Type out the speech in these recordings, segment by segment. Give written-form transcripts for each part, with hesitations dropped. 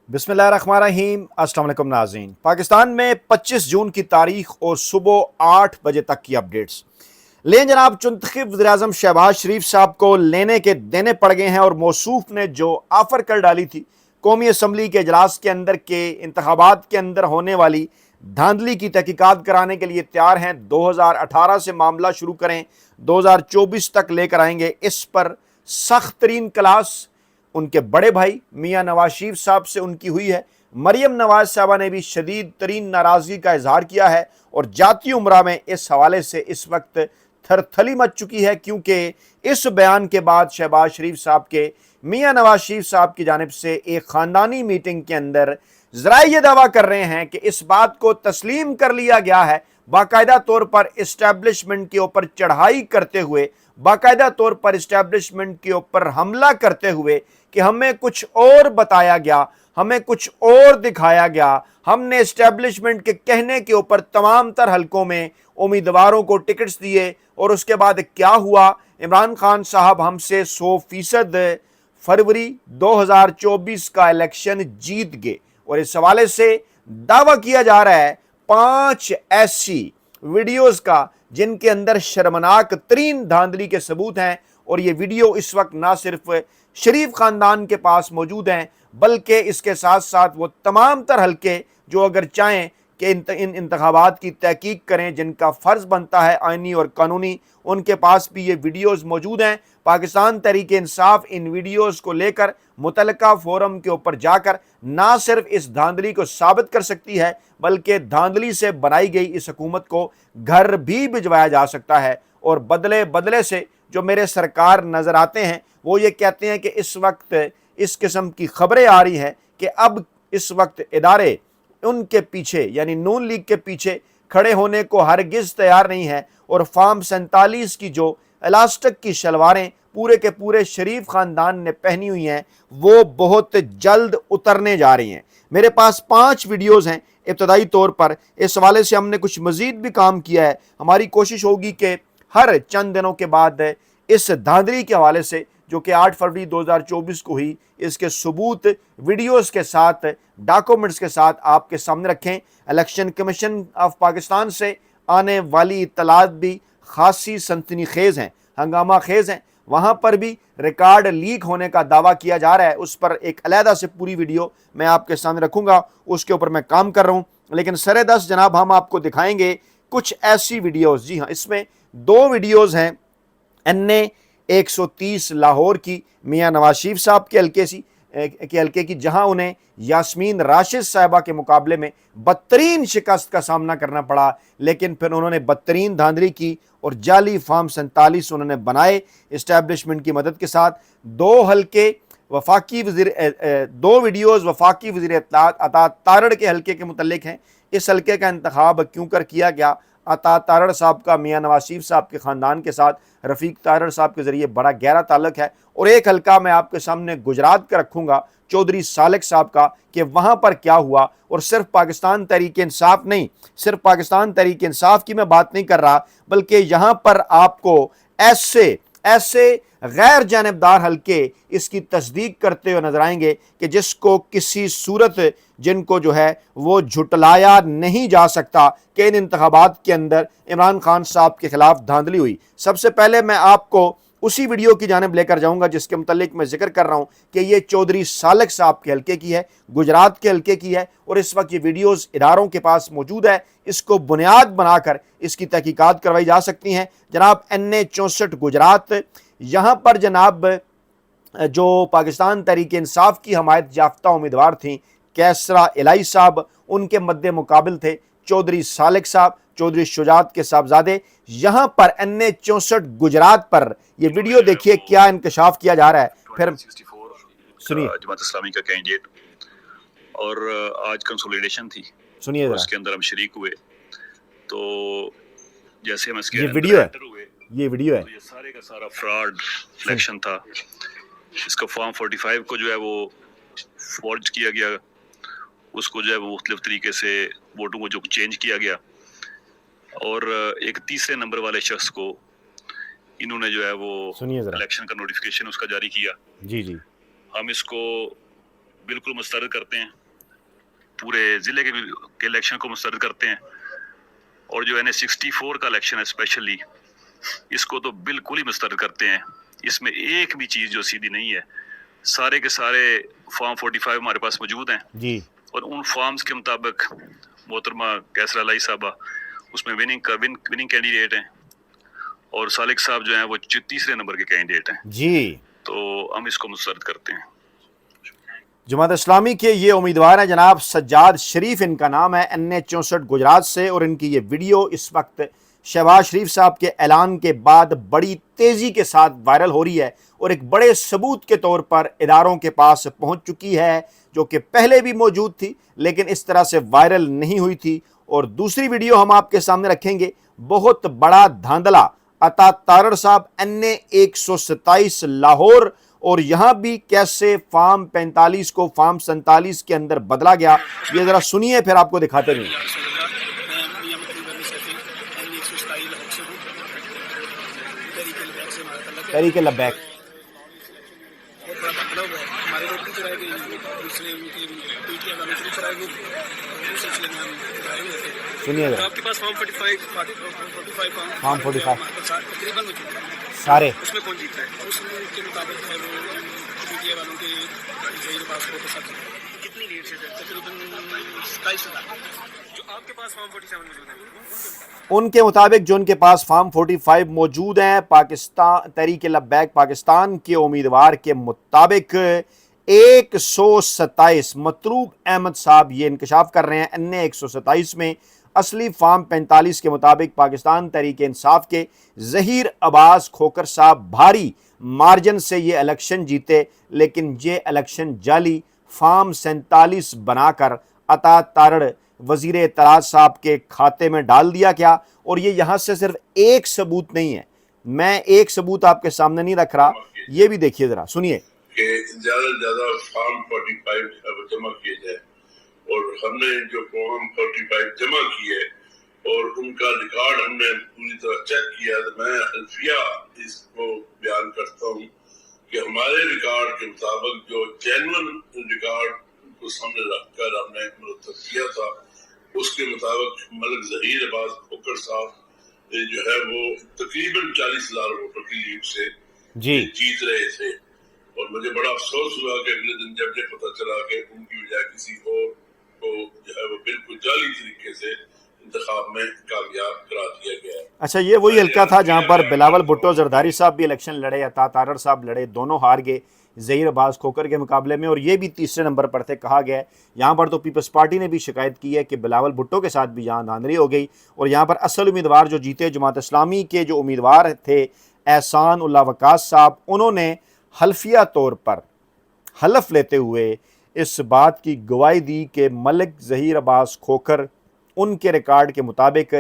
बिस्मिल्लाहिर्रहमानिर्रहीम। अस्सलाम वालेकुम नाज़रीन। पाकिस्तान में 25 जून की तारीख और सुबह 8 बजे तक की अपडेट्स। लेकिन जनाब चुनतखब वज़ीर-ए-आज़म शहबाज शरीफ साहब को लेने के देने पड़ गए हैं और मौसूफ ने जो ऑफ़र कर डाली थी कौमी असम्बली के इजलास के अंदर के इंतखाबात के अंदर होने वाली धांधली की तहकीकात कराने के लिए तैयार हैं। 2018 से मामला शुरू करें, 2024 तक लेकर आएंगे। इस पर सख्त तरीन क्लास उनके बड़े भाई मियां नवाज शरीफ साहब से उनकी हुई है। मरियम नवाज साहबा ने भी शदीद तरीन नाराज़गी का इजहार किया है और जाती उम्रा में इस हवाले से इस वक्त थरथली मच चुकी है, क्योंकि इस बयान के बाद शहबाज शरीफ साहब के मियां नवाज शरीफ साहब की जानिब से एक ख़ानदानी मीटिंग के अंदर ज़रा ये दावा कर रहे हैं कि इस बात को तस्लीम कर लिया गया है, बाकायदा तौर पर इस्टेब्लिशमेंट के ऊपर चढ़ाई करते हुए, बाकायदा तौर पर इस्टेब्लिशमेंट के ऊपर हमला करते हुए कि हमें कुछ और बताया गया, हमें कुछ और दिखाया गया। हमने इस्टेब्लिशमेंट के कहने के ऊपर तमाम तर हलकों में उम्मीदवारों को टिकट्स दिए और उसके बाद क्या हुआ, इमरान खान साहब हमसे 100% फरवरी 2024 का इलेक्शन जीत गए। और इस हवाले से दावा किया जा रहा है 5 ऐसी वीडियोस का जिनके अंदर शर्मनाक तरीन धांधली के सबूत हैं। और ये वीडियो इस वक्त ना सिर्फ शरीफ खानदान के पास मौजूद हैं, बल्कि इसके साथ साथ वो तमाम तर हल्के जो अगर चाहें कि इन इंतखाबात की तहकीक करें, जिनका फ़र्ज़ बनता है आइनी और कानूनी, उनके पास भी ये वीडियोस मौजूद हैं। पाकिस्तान तहरीक इंसाफ इन वीडियोस को लेकर मुतलका फोरम के ऊपर जाकर ना सिर्फ इस धांधली को साबित कर सकती है, बल्कि धांधली से बनाई गई इस हुकूमत को घर भी भिजवाया जा सकता है। और बदले बदले से जो मेरे सरकार नज़र आते हैं वो ये कहते हैं कि इस वक्त इस किस्म की खबरें आ रही हैं कि अब इस वक्त इदारे उनके पीछे यानी नून लीग के पीछे खड़े होने को हरगिज़ तैयार नहीं है। और फार्म 47 की जो इलास्टिक की शलवारें पूरे के पूरे शरीफ खानदान ने पहनी हुई हैं वो बहुत जल्द उतरने जा रही हैं। मेरे पास 5 वीडियोज़ हैं इब्तदाई तौर पर। इस हवाले से हमने कुछ मज़ीद भी काम किया है। हमारी कोशिश होगी कि हर चंद दिनों के बाद इस धांधली के हवाले से जो कि 8 फरवरी 2024 को हुई, इसके सबूत वीडियोस के साथ, डॉक्यूमेंट्स के साथ आपके सामने रखें। इलेक्शन कमीशन ऑफ पाकिस्तान से आने वाली इत्तलात भी खासी सनसनीखेज़ हैं, हंगामा खेज़ हैं। वहाँ पर भी रिकॉर्ड लीक होने का दावा किया जा रहा है। उस पर एक अलहदा से पूरी वीडियो मैं आपके सामने रखूँगा, उसके ऊपर मैं काम कर रहा हूँ। लेकिन सरे-दस्त जनाब हम आपको दिखाएंगे कुछ ऐसी वीडियोज़। जी हाँ, इसमें 2 वीडियोज़ हैं NA 130 लाहौर की मियां नवाज शरीफ साहब के हल्के की, जहां उन्हें यास्मीन राशिद साहिबा के मुकाबले में बदतरीन शिकस्त का सामना करना पड़ा। लेकिन फिर उन्होंने बदतरीन धांधली की और जाली फार्म 47 उन्होंने बनाए इस्टेब्लिशमेंट की मदद के साथ। 2 हल्के वफाकी वज़ीर 2 वीडियोज़ वफाकी वज़ीर अता तारड़ के हल्के के मुतल्लिक हैं। इस हल्के का इंतखाब क्यों कर किया गया? अता तारड़ साहब का मियां नवाज शरीफ साहब के ख़ानदान के साथ रफ़ीक तारड़ साहब के ज़रिए बड़ा गहरा ताल्लुक़ है। और एक हल्का मैं आपके सामने गुजरात का रखूँगा, चौधरी सालिक साहब का, कि वहाँ पर क्या हुआ। और सिर्फ पाकिस्तान तहरीक इंसाफ नहीं, सिर्फ पाकिस्तान तहरीक इंसाफ की मैं बात नहीं कर रहा, बल्कि यहाँ पर आपको ऐसे गैर जानिबदार हल्के इसकी तस्दीक करते हुए नजर आएंगे कि जिसको किसी सूरत जिनको जो है वो झुटलाया नहीं जा सकता कि इन इंतखाबात के अंदर इमरान खान साहब के खिलाफ धांधली हुई। सबसे पहले मैं आपको उसी वीडियो की जानिब लेकर जाऊंगा जिसके मुतल्लिक मैं जिक्र कर रहा हूं कि ये चौधरी सालिक साहब के हल्के की है, गुजरात के हल्के की है। और इस वक्त ये वीडियोस इदारों के पास मौजूद है, इसको बुनियाद बनाकर इसकी तहकीकात करवाई जा सकती हैं। जनाब NA 64 गुजरात, यहाँ पर जनाब जो पाकिस्तान तहरीक इंसाफ की हमायत याफ्ता उम्मीदवार थी कैसरा इलाई साहब, उनके मद्दे मुकाबिल थे चौधरी सालिक साहब, चौधरी शुजात के साहबजादे। यहाँ पर NA 64 गुजरात पर ये वीडियो देखिए क्या इंकशाफ किया जा रहा है। फिर सुनिए, जमात इस्लामी का कैंडिडेट, और आज कंसोलिडेशन थी, सुनिए जरा। उसके अंदर हम शरीक हुए। तो जैसे हम इसके ये वीडियो है, हुए, ये वीडियो है, तो ये सारे का सारा फ्रॉड इलेक्शन था। इसका फॉर्म 45 को जो है वो फॉर्ज किया गया, उसको जो है वो मुख्तलिफ तरीके से वोटों को जो चेंज किया गया। और एक तीसरे नंबर वाले शख्स को इन्होंने जो है वो सुनिए जरा। इलेक्शन का नोटिफिकेशन उसका जारी किया। जी जी, हम इसको बिल्कुल मुस्तरद करते हैं, पूरे ज़िले के इलेक्शन को मुस्तरद करते हैं, और जो NH-64 का इलेक्शन है स्पेशली, इसको तो बिल्कुल ही मुस्तरद करते हैं। इसमें एक भी चीज़ जो सीधी नहीं है। सारे के सारे फॉर्म 45 हमारे पास मौजूद हैं जी, और उन फॉर्म्स के मुताबिक मोहतरमा कैसर अलाई साहबा उसमें विनिंग कैंडिडेट हैं, और सालिक साहब जो हैं वो तीसरे नंबर के कैंडिडेट हैं। जी। तो हम इसको मुस्तरद करते हैं। जमात इस्लामी के ये उम्मीदवार हैं जनाब सज्जाद शरीफ, इनका नाम है, NH-64 गुजरात से, और इनकी ये वीडियो इस वक्त शहबाज शरीफ साहब के ऐलान के बाद बड़ी तेज़ी के साथ वायरल हो रही है और एक बड़े सबूत के तौर पर इदारों के पास पहुंच चुकी है, जो कि पहले भी मौजूद थी लेकिन इस तरह से वायरल नहीं हुई थी। और दूसरी वीडियो हम आपके सामने रखेंगे, बहुत बड़ा धांधला अता तारड़ साहब NA-127 लाहौर, और यहां भी कैसे फार्म 45 को फार्म 47 के अंदर बदला गया, ये जरा सुनिए फिर आपको दिखाते हैं। तरीके लब्बैक सुनिए, आपके पास फॉर्म 45 फार्म 45 तकरीबन सारे उसमें कौन जीता है? उसके मुताबिक है वो मीडिया वालों के ज़हीर अब्बास को पसंद है। कितनी लीड से? तकरीबन 27,000। जो आपके पास फॉर्म 47 मौजूद है, उनके मुताबिक जो उनके पास फार्म 45 मौजूद हैं, पाकिस्तान तहरीक लब्बैक पाकिस्तान के उम्मीदवार के मुताबिक 127 मतलूब अहमद साहब ये इंकशाफ कर रहे हैं NA-127 में। असली फार्म 45 के मुताबिक पाकिस्तान तहरीक इंसाफ के ज़हीर अब्बास खोकर साहब भारी मार्जिन से ये इलेक्शन जीते, लेकिन ये इलेक्शन जाली फार्म 47 बनाकर अता तारड़ वजीर इत्तलात साहब के खाते में डाल दिया गया। और ये यहाँ से सिर्फ एक सबूत नहीं है, मैं एक सबूत आपके सामने नहीं रख रहा, ये भी देखिए जरा, सुनिए। कि ज्यादा से ज्यादा फॉर्म 45 जमा किए जाए, और हमने जो फॉर्म 45 जमा किए और उनका रिकॉर्ड हमने पूरी तरह चेक किया, तो मैं हल्फिया इसको बयान करता हूँ कि हमारे रिकॉर्ड के मुताबिक जो जेन्युइन रिकॉर्ड को सामने रखकर हमने मुरतब किया था, उसके मुताबिक मलिक ज़हीर अब्बास खोकर साहब जो है वो तकरीबन 40,000 वोटों की लीड से जी जीत रहे थे। और मुझे बड़ा अफसोस हुआ कि अगले दिन जब ये पता चला कि उनकी बजाय किसी और को जो है वो बिल्कुल जाली तरीके से इंतखाब में कामयाब करा दिया गया है। अच्छा, ये वही हल्का था जहां पर बिलावल भुट्टो जरदारी साहब भी इलेक्शन लड़े, अता तारड़ साहब लड़े, दोनों हार गए ज़हीर अब्बास खोकर के मुकाबले में, और ये भी तीसरे नंबर पर थे। कहा गया है यहाँ पर तो पीपल्स पार्टी ने भी शिकायत की है कि बिलावल भुट्टो के साथ भी यहाँ धांधली हो गई, और यहाँ पर असल उम्मीदवार जो जीते, जमात इस्लामी के जो उम्मीदवार थे एहसान उल्लाह वकास साहब, उन्होंने हल्फिया तौर पर हलफ लेते हुए इस बात की गवाही दी कि मलिक ज़हीर अब्बास खोकर उनके रिकॉर्ड के मुताबिक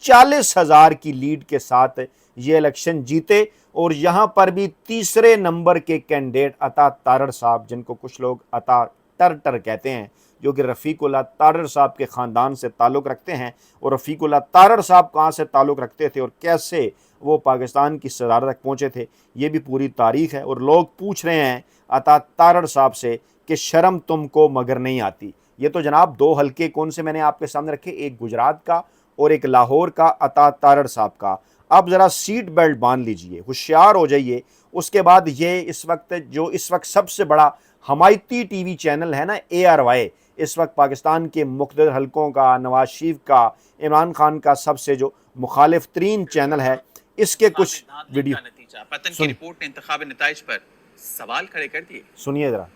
40,000 की लीड के साथ ये इलेक्शन जीते। और यहाँ पर भी तीसरे नंबर के कैंडिडेट अता तारड़ साहब, जिनको कुछ लोग अता टर कहते हैं, जो कि रफ़ीकुल्लाह तारड़ साहब के ख़ानदान से ताल्लुक़ रखते हैं, और रफ़ीकुल्लाह तारड़ साहब कहाँ से ताल्लुक़ रखते थे और कैसे वो पाकिस्तान की सदारत तक पहुँचे थे, ये भी पूरी तारीख़ है। और लोग पूछ रहे हैं अता तारड़ साहब से कि शर्म तुमको मगर नहीं आती। ये तो जनाब दो हल्के कौन से मैंने आपके सामने रखे, एक गुजरात का और एक लाहौर का अता तारड़ साहब का। अब ज़रा सीट बेल्ट बांध लीजिए, होशियार हो जाइए। उसके बाद ये इस वक्त सबसे बड़ा हमायती टीवी चैनल है ना, ARY, इस वक्त पाकिस्तान के मुख्तलिफ हलकों का, नवाज शरीफ का, इमरान खान का सबसे जो मुखालिफ तरीन चैनल है, इसके कुछ वीडियो पतन की रिपोर्ट ने इंतखाबी नताइज पर सवाल खड़े कर दिए। सुनिए, जरा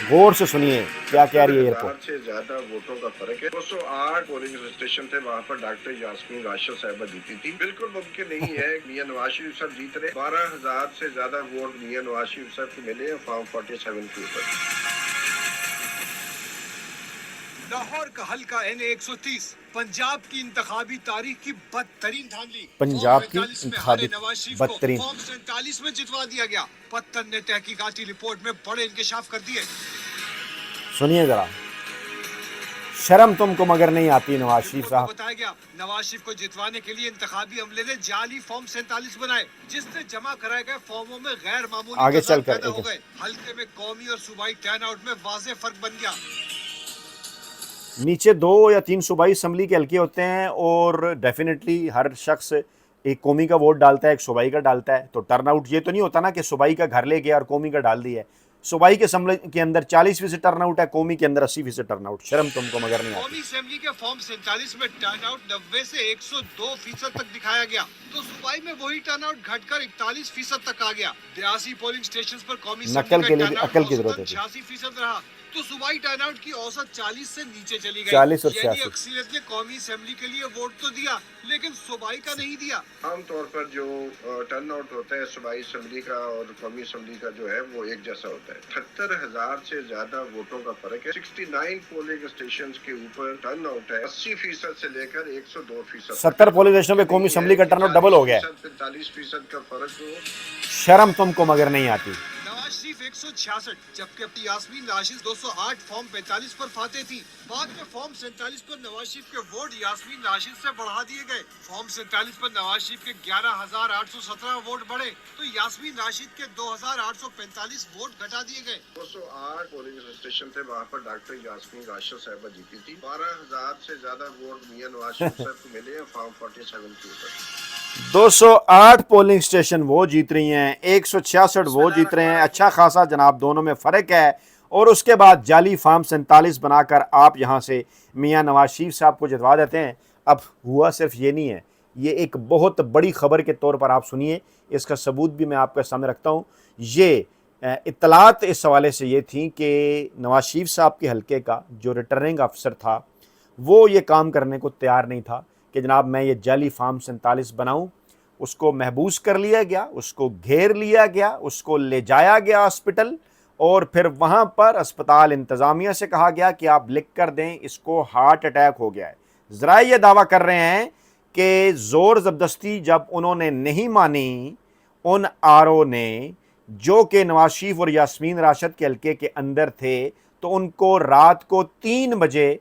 गौर से सुनिए क्या कह रही है एयरपोर्ट। से ज्यादा वोटों का फर्क है। 208 पोलिंग स्टेशन थे, वहाँ पर डॉक्टर यास्मीन राशिद साहिबा जीती थी। बिल्कुल मुमकिन नहीं है मियां नवाज शरीफ साहब जीत रहे। 12,000 से ज्यादा वोट मियां नवाज शरीफ साहब को मिले हैं फॉर्म 47 के ऊपर। लाहौर का हल्का NA-130 पंजाब की इंतखाबी तारीख की बदतरीन धांधली। पंजाब की इंतखाबी बदतरीन फॉर्म 47 में जितवा दिया गया। पत्तन ने तहकीकाती रिपोर्ट में बड़े इंकशाफ कर दिए। सुनिए जरा, शर्म तुमको मगर नहीं आती नवाज शरीफ को साहब। बताया गया नवाज शरीफ को जितवाने के लिए इंतखाबी अमले ने जाली फॉर्म 47 बनाए, जिससे जमा कराए गए फॉर्मों में गैर मामूली आगे तजाद चलकर पैदा हो एक- गए। हल्के में कौमी और सूबाई टर्नआउट में वाज़ेह फर्क बन गया। नीचे 2 या 3 सूबाई असम्बली के हल्के होते हैं और डेफिनेटली हर शख्स एक कौमी का वोट डालता है, एक सूबाई का डालता है, तो टर्नआउट ये तो नहीं होता ना कि सूबाई का घर ले गया और कौमी का डाल दिया है। सूबाई के असम्बली के अंदर 40% टर्नआउट है, कौमी के अंदर 80% टर्नआउट। शर्म तुमको मगर नहीं आती। कौमी असेंबली के फॉर्म 47 में टर्नआउट 90 से 102% तक दिखाया गया, तो सूबाई में वही टर्नआउट घटकर 41% तक आ गया। 82 पोलिंग स्टेशन पर कौमी नकल के लिए भी अकल की जरूरत है। 86% रहा, तो सूबाई टर्नआउट की औसत 40 से नीचे चली गई। 40 और यानी 86। अक्सरियत ने कौमी असेंबली के लिए वोट तो दिया, लेकिन सूबाई का नहीं दिया। आमतौर पर जो टर्नआउट होता है सूबाई असम्बली का और कौमी असम्बली का जो है वो एक जैसा होता है। 78,000 से ज्यादा वोटों का फर्क है। 69 पोलिंग स्टेशन के ऊपर टर्नआउट है 80% से लेकर 102%। 70 पोलिंग स्टेशनों पे कौमी असम्बली का टर्नआउट डबल हो गया है। 45% का फर्क हो। शर्म तुमको मगर नहीं आती। नवाज शरीफ 166, जबकि यास्मीन राशिद 208 फॉर्म 45 पर फाते थी। बाद में फॉर्म 47 पर नवाज शरीफ के वोट यास्मीन राशिद से बढ़ा दिए गए। फॉर्म 47 पर नवाज शरीफ के 11,817 वोट बढ़े, तो यास्मीन राशिद के 2,845 वोट घटा दिए गए। 208 पोलिंग स्टेशन थे, वहाँ पर डॉक्टर यास्मीन राशिद साहिबा जीती थी। 12,000 से ज्यादा वोट मियां नवाज शरीफ साहब को मिले हैं फॉर्म 47 के ऊपर। 208 पोलिंग स्टेशन वो जीत रही हैं, 166 वो जीत रहे हैं। अच्छा खासा जनाब दोनों में फ़र्क है। और उसके बाद जाली फार्म 47 बनाकर आप यहाँ से मियां नवाज शरीफ साहब को जितवा देते हैं। अब हुआ सिर्फ ये नहीं है, ये एक बहुत बड़ी खबर के तौर पर आप सुनिए, इसका सबूत भी मैं आपके सामने रखता हूँ। ये इत्तलात इस हवाले से ये थी कि नवाज शरीफ साहब के हल्के का जो रिटर्निंग अफसर था वो ये काम करने को तैयार नहीं था कि जनाब मैं ये जाली फार्म 47 बनाऊँ। उसको महबूस कर लिया गया, उसको घेर लिया गया, उसको ले जाया गया हॉस्पिटल और फिर वहाँ पर अस्पताल इंतज़ामिया से कहा गया कि आप लिख कर दें इसको हार्ट अटैक हो गया है। ज़रा ये दावा कर रहे हैं कि ज़ोर ज़बरदस्ती जब उन्होंने नहीं मानी उन आरओ ने जो कि नवाज शरीफ और यास्मीन राशिद के हल्के के अंदर थे, तो उनको रात को 3 बजे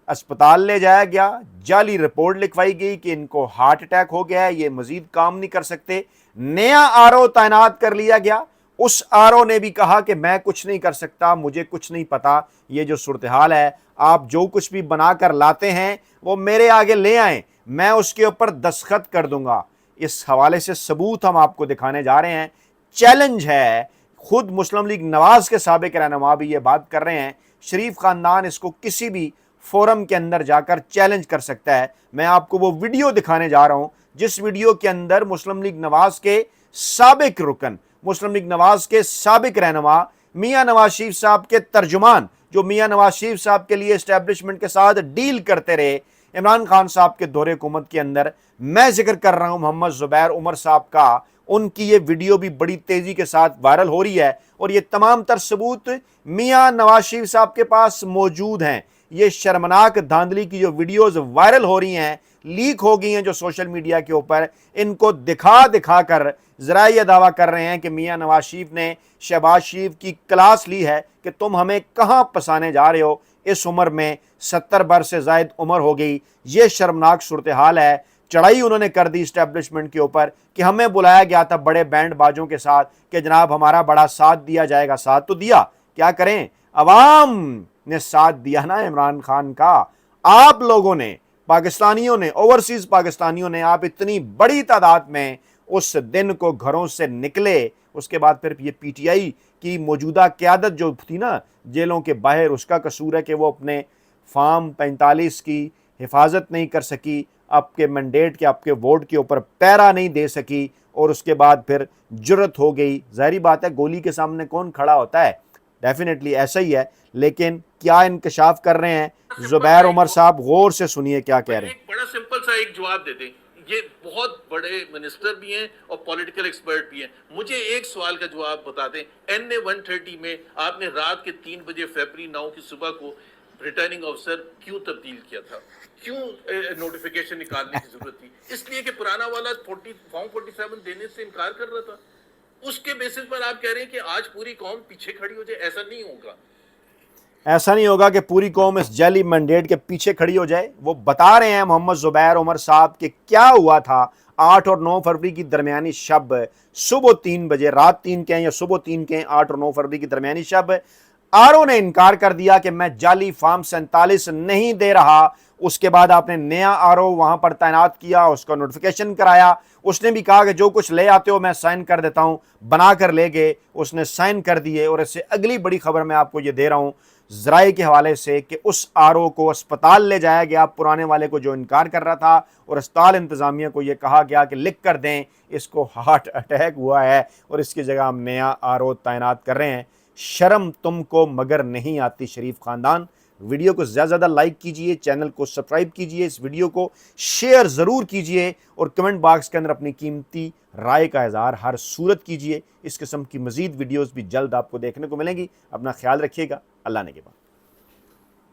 अस्पताल ले जाया गया। जाली रिपोर्ट लिखवाई गई कि इनको हार्ट अटैक हो गया है, ये मजीद काम नहीं कर सकते। नया आरओ तैनात कर लिया गया। उस आरओ ने भी कहा कि मैं कुछ नहीं कर सकता, मुझे कुछ नहीं पता, ये जो सूरत हाल है, आप जो कुछ भी बनाकर लाते हैं वो मेरे आगे ले आएं, मैं उसके ऊपर दस्तखत कर दूंगा। इस हवाले से सबूत हम आपको दिखाने जा रहे हैं। चैलेंज है, खुद मुस्लिम लीग नवाज के साबिक रहनुमा भी ये बात कर रहे हैं। शरीफ खानदान इसको किसी भी फोरम के अंदर जाकर चैलेंज कर सकता है। मैं आपको वो वीडियो दिखाने जा रहा हूं जिस वीडियो के अंदर मुस्लिम लीग नवाज के साबिक रुकन, मुस्लिम लीग नवाज के साबिक रहनुमा मियां नवाज शरीफ साहब के तर्जुमान, जो मियां नवाज शरीफ साहब के लिए एस्टेब्लिशमेंट के साथ डील करते रहे इमरान खान साहब के दौरे हुकूमत के अंदर, मैं जिक्र कर रहा हूं मोहम्मद जुबैर उमर साहब का। उनकी ये वीडियो भी बड़ी तेजी के साथ वायरल हो रही है और ये तमाम तर सबूत मियां नवाज शरीफ साहब के पास मौजूद हैं। ये शर्मनाक धांधली की जो वीडियोस वायरल हो रही हैं, लीक हो गई हैं जो सोशल मीडिया के ऊपर, इनको दिखा दिखा कर ज़रा ये दावा कर रहे हैं कि मियां नवाज शरीफ ने शहबाज शरीफ की क्लास ली है कि तुम हमें कहाँ फंसाने जा रहे हो। इस उम्र में 70 बरस से ज़ायद उम्र हो गई। ये शर्मनाक सूरत हाल है। चढ़ाई उन्होंने कर दी इस्टेब्लिशमेंट के ऊपर कि हमें बुलाया गया था बड़े बैंड बाजों के साथ कि जनाब हमारा बड़ा साथ दिया जाएगा। साथ तो दिया, क्या करें, अवाम ने साथ दिया ना इमरान खान का। आप लोगों ने, पाकिस्तानियों ने, ओवरसीज पाकिस्तानियों ने, आप इतनी बड़ी तादाद में उस दिन को घरों से निकले। उसके बाद फिर ये पीटीआई की मौजूदा क़यादत जो थी ना जेलों के बाहर, उसका कसूर है कि वो अपने फार्म 45 की हिफाजत नहीं कर सकी, आपके मैंडेट के, आपके वोट के ऊपर पैरा नहीं दे सकी और उसके बाद फिर जुर्रत हो गई। ज़ाहिर बात है गोली के सामने कौन खड़ा होता है, डेफिनेटली ऐसा ही है। लेकिन क्या इंकशाफ कर रहे हैं जुबैर उमर साहब, गौर से सुनिए क्या कह रहे हैं। एक बड़ा सिंपल सा एक जवाब दे दें। ये बहुत बड़े मिनिस्टर भी हैं और पॉलिटिकल एक्सपर्ट भी हैं। मुझे एक सवाल का जवाब बता दें, NA 130 में आपने रात के 3 बजे फरवरी 9 की सुबह को रिटर्निंग ऑफिसर क्यों तब्दील किया था? क्यों नोटिफिकेशन निकालने की जरूरत थी? इसलिए कि पुराना वाला फॉर्म 47 देने से इनकार कर रहा था। उसके बेसिस पर आप कह रहे हैं कि आज पूरी कौम पीछे खड़ी हो जाए, ऐसा नहीं होगा। ایسا نہیں ہوگا کہ پوری قوم اس جعلی مینڈیٹ کے پیچھے کھڑی ہو جائے. وہ بتا رہے ہیں محمد زبیر عمر صاحب کہ کیا ہوا تھا 8 اور 9 فروری کی درمیانی شب صبح 3 بجے، رات 3 کہیں یا صبح 3 کہیں، 8 اور 9 فروری کی درمیانی شب آر او نے انکار کر دیا کہ میں جعلی فارم 47 نہیں دے رہا. اس کے بعد آپ نے نیا آر او وہاں پر تعینات کیا، اس کو نوٹیفیکیشن کرایا. اس نے بھی کہا کہ جو کچھ لے آتے ہو میں سائن کر دیتا ہوں، بنا کر لے گئے، اس نے سائن کر دیے. اور اس سے اگلی بڑی خبر میں آپ کو یہ دے رہا ہوں ذرائع کے حوالے سے کہ اس آر او کو اسپتال لے جایا گیا، پرانے والے کو جو انکار کر رہا تھا، اور اسپتال انتظامیہ کو یہ کہا گیا کہ لکھ کر دیں اس کو ہارٹ اٹیک ہوا ہے اور اس کی جگہ ہم نیا آر او تعینات کر رہے ہیں. شرم تم کو مگر نہیں آتی شریف خاندان. ویڈیو کو زیادہ زیادہ لائک کیجئے، چینل کو سبسکرائب کیجئے، اس ویڈیو کو شیئر ضرور کیجئے اور کمنٹ باکس کے اندر اپنی قیمتی رائے کا اظہار ہر صورت کیجئے. اس قسم کی مزید ویڈیوز بھی جلد آپ کو دیکھنے کو ملیں گی. اپنا خیال رکھیے گا. اللہ نے کے بعد.